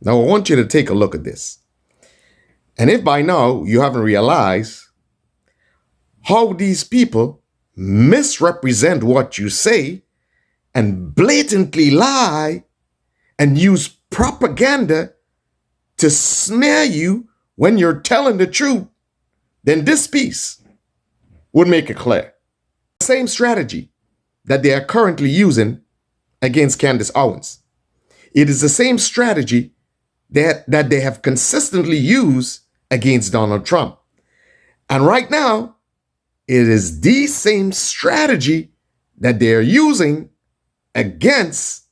Now, I want you to take a look at this. And if by now you haven't realized how these people misrepresent what you say and blatantly lie and use propaganda to smear you when you're telling the truth, then this piece would make it clear. The same strategy that they are currently using against Candace Owens. It is the same strategy that they have consistently used against Donald Trump. And right now, it is the same strategy that they're using against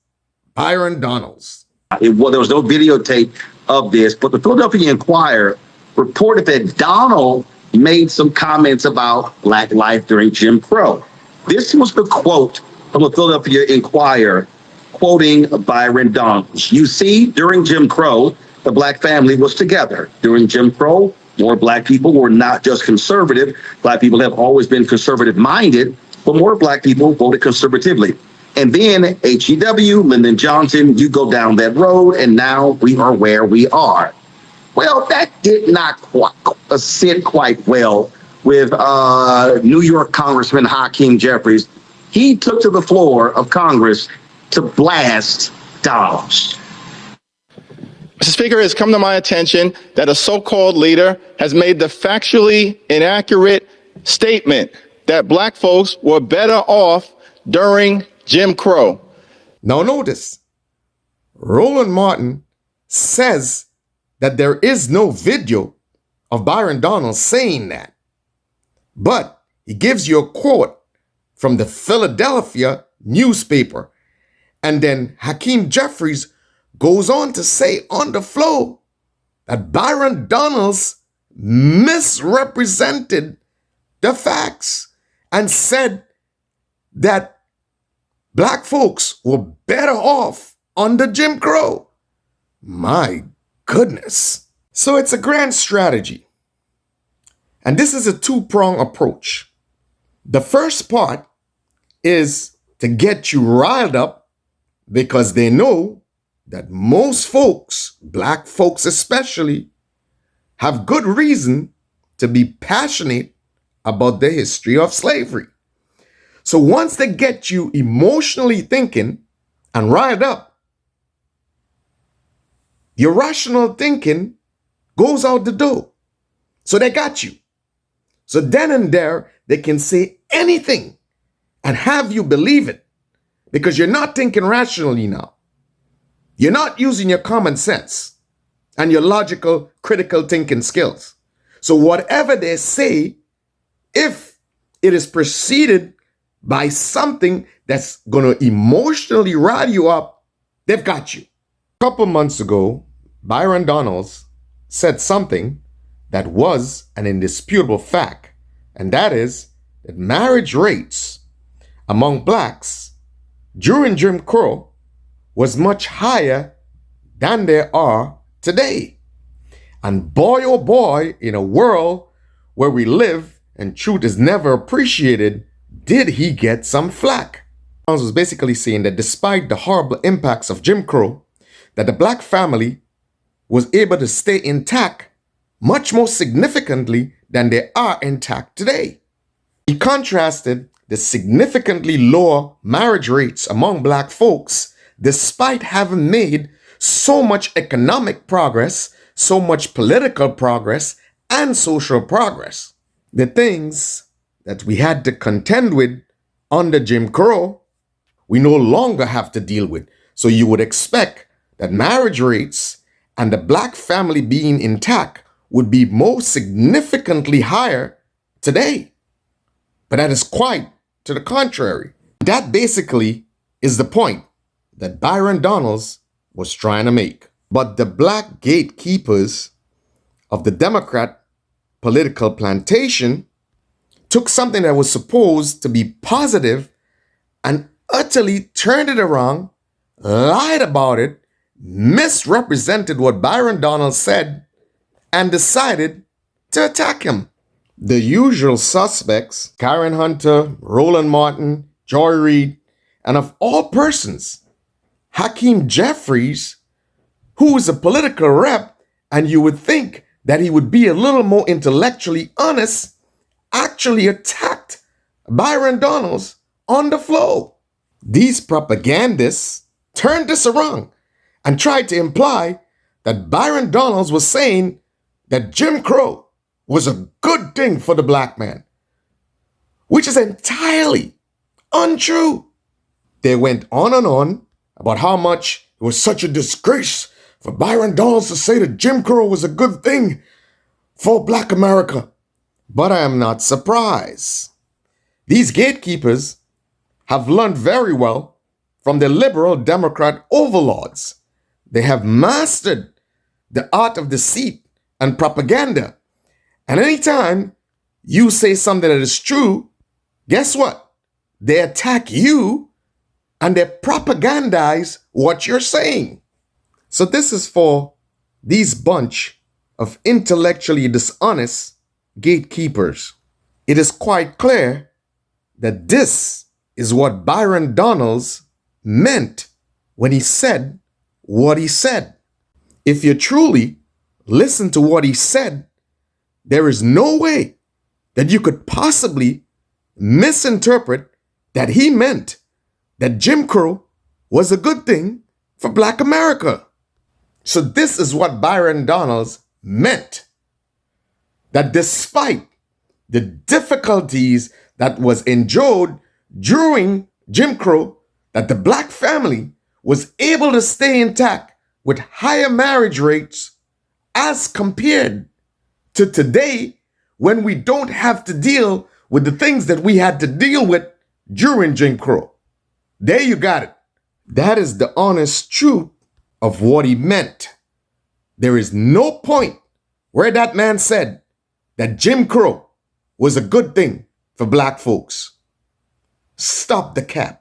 Byron Donalds. There was no videotape of this, but the Philadelphia Inquirer reported that Donald made some comments about Black life during Jim Crow. This was the quote from the Philadelphia Inquirer, quoting Byron Donalds. You see, during Jim Crow, the Black family was together. During Jim Crow, more Black people were not just conservative. Black people have always been conservative-minded, but more Black people voted conservatively. And then HEW, Lyndon Johnson, you go down that road, and now we are where we are. Well, that did not sit quite well with New York Congressman Hakeem Jeffries. He took to the floor of Congress to blast Donalds. Mr. Speaker, it has come to my attention that a so-called leader has made the factually inaccurate statement that Black folks were better off during Jim Crow. Now notice, Roland Martin says that there is no video of Byron Donalds saying that. But he gives you a quote from the Philadelphia newspaper. And then Hakeem Jeffries goes on to say on the floor that Byron Donalds misrepresented the facts and said that Black folks were better off under Jim Crow. My goodness. So it's a grand strategy. And this is a two-pronged approach. The first part is to get you riled up because they know that most folks, Black folks especially, have good reason to be passionate about the history of slavery. So once they get you emotionally thinking and riled up, your rational thinking goes out the door. So they got you. So then and there, they can say anything and have you believe it because you're not thinking rationally now. You're not using your common sense and your logical, critical thinking skills. So whatever they say, if it is preceded by something that's going to emotionally rile you up, they've got you. A couple months ago, Byron Donalds said something that was an indisputable fact, and that is that marriage rates among Blacks during Jim Crow was much higher than they are today. And boy, oh boy, in a world where we live and truth is never appreciated, did he get some flack. Donalds was basically saying that despite the horrible impacts of Jim Crow, that the Black family was able to stay intact much more significantly than they are intact today. He contrasted the significantly lower marriage rates among Black folks despite having made so much economic progress, so much political progress, and social progress. The things that we had to contend with under Jim Crow, we no longer have to deal with. So you would expect that marriage rates and the Black family being intact would be more significantly higher today. But that is quite to the contrary. That basically is the point that Byron Donalds was trying to make. But the Black gatekeepers of the Democrat political plantation took something that was supposed to be positive and utterly turned it around, lied about it, misrepresented what Byron Donalds said, and decided to attack him. The usual suspects, Karen Hunter, Roland Martin, Joy Reid, and of all persons, Hakeem Jeffries, who is a political rep, and you would think that he would be a little more intellectually honest, actually attacked Byron Donalds on the floor. These propagandists turned this around and tried to imply that Byron Donalds was saying that Jim Crow was a good thing for the black man, which is entirely untrue. They went on and on about how much it was such a disgrace for Byron Donalds to say that Jim Crow was a good thing for black America. But I am not surprised. These gatekeepers have learned very well from the liberal Democrat overlords. They have mastered the art of deceit and propaganda. And anytime you say something that is true, guess what? They attack you and they propagandize what you're saying. So this is for these bunch of intellectually dishonest gatekeepers. It is quite clear that this is what Byron Donalds meant when he said what he said. If you truly listen to what he said, there is no way that you could possibly misinterpret that he meant that Jim Crow was a good thing for black America. So this is what Byron Donalds meant. That despite the difficulties that was endured during Jim Crow, that the black family was able to stay intact with higher marriage rates as compared to today, when we don't have to deal with the things that we had to deal with during Jim Crow. There you got it. That is the honest truth of what he meant. There is no point where that man said that Jim Crow was a good thing for black folks. Stop the cap.